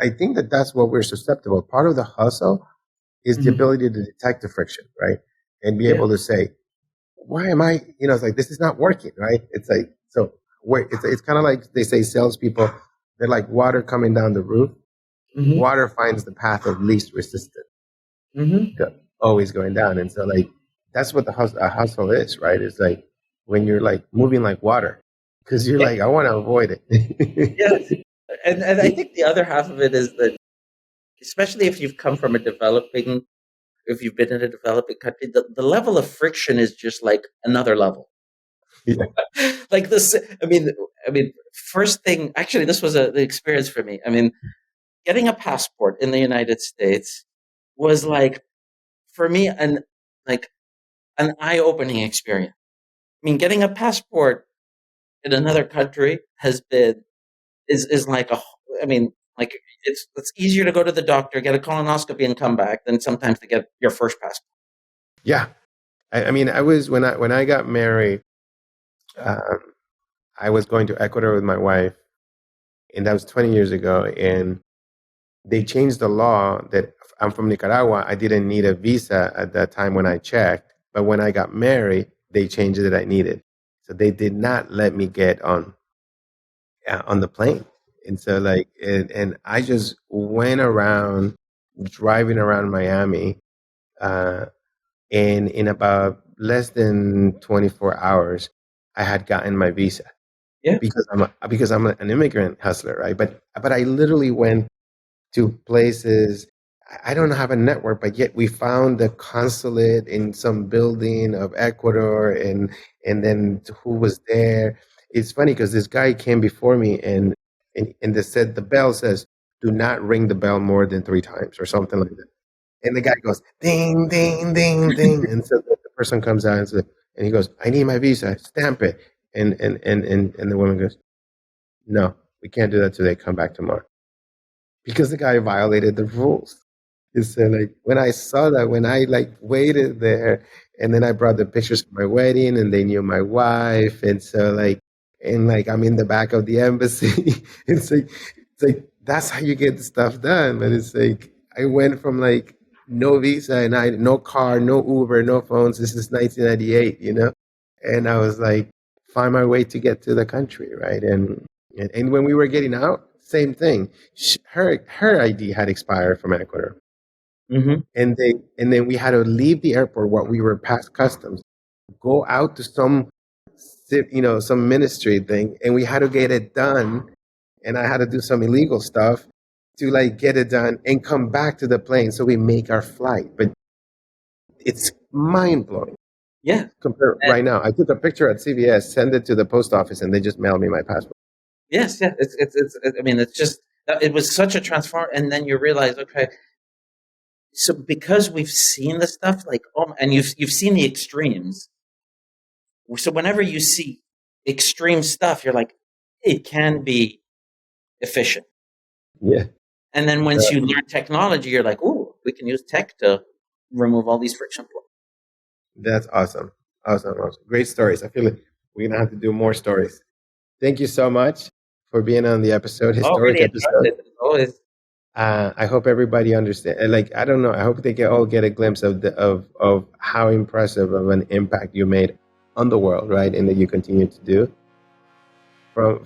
I think that's what we're susceptible. Part of the hustle is the mm-hmm. ability to detect the friction, right? And be Yeah, able to say, why am I, it's like, this is not working, right? It's like, so wait, it's kind of like they say salespeople, they're like water coming down the roof. mm-hmm. Water finds the path of least resistance, Mm-hmm. always going down. And so, like, that's what a hustle is, right? It's like when you're like moving like water, because you're Yeah, like, I want to avoid yes. it. And I think the other half of it is that, especially if you've come from if you've been in a developing country, the level of friction is just like another level. Yeah. Like this, I mean, first thing, actually, this was the experience for me. I mean, getting a passport in the United States was like, for me, like an eye-opening experience. I mean, getting a passport in another country is like I mean, like it's easier to go to the doctor, get a colonoscopy, and come back than sometimes to get your first passport. Yeah. I mean, I was, when I got married, um, I was going to Ecuador with my wife, and that was 20 years ago. And they changed the law that, I'm from Nicaragua. I didn't need a visa at that time when I checked, but when I got married, they changed it that I needed. So they did not let me get on the plane. And so, like, and I just went around driving around Miami, uh, and in about less than 24 hours, I had gotten my visa, Yeah, because I'm an immigrant hustler, right? But I literally went to places. I don't have a network, but yet we found the consulate in some building of Ecuador, and then who was there. It's funny because this guy came before me, and they said, the bell says, do not ring the bell more than 3 times or something like that. And the guy goes, ding, ding, ding, ding. And so the person comes out and he goes, I need my visa, stamp it. And the woman goes, no, we can't do that today. Come back tomorrow, because the guy violated the rules. And so, like, when I saw that, when I like waited there, and then I brought the pictures of my wedding, and they knew my wife, and so, like, and like I'm in the back of the embassy. It's like that's how you get the stuff done. But it's like I went from like no visa, and I no car, no Uber, no phones. This is 1998, and I was like, find my way to get to the country, right? And when we were getting out, same thing. Her ID had expired from Ecuador, Hmm. and then we had to leave the airport while we were past customs, go out to some some ministry thing, and we had to get it done. And I had to do some illegal stuff to like get it done and come back to the plane so we make our flight. But it's mind blowing. Yeah. Compare And right now. I took a picture at CVS, send it to the post office, and they just mailed me my passport. yes, yeah. I mean, it's just it was such a transform, and then you realize, okay, so because we've seen the stuff, like, oh, and you've seen the extremes. So whenever you see extreme stuff, you're like, it can be efficient. Yeah, And then once you learn technology, you're like, oh, we can use tech to remove all these friction points. that's awesome. Awesome. Great stories. I feel like we're gonna have to do more stories. Thank you so much for being on the episode, Oh, historic really enjoyed episode. it. It's always, I hope everybody understand. Like I don't know. I hope they all get a glimpse of of how impressive of an impact you made on the world, right? And that you continue to do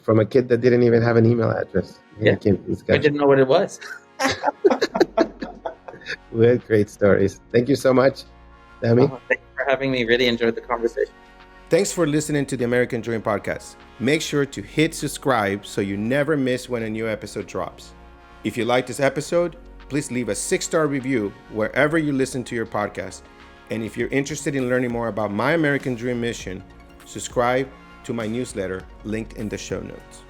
from a kid that didn't even have an email address. yeah. I didn't know what it was. We had great stories. Thank you so much, Sami. Thank you for having me. Really enjoyed the conversation. Thanks for listening to the American Dream Podcast. Make sure to hit subscribe so you never miss when a new episode drops. If you like this episode, please leave a 6-star review wherever you listen to your podcast. And if you're interested in learning more about my American Dream mission, subscribe to my newsletter linked in the show notes.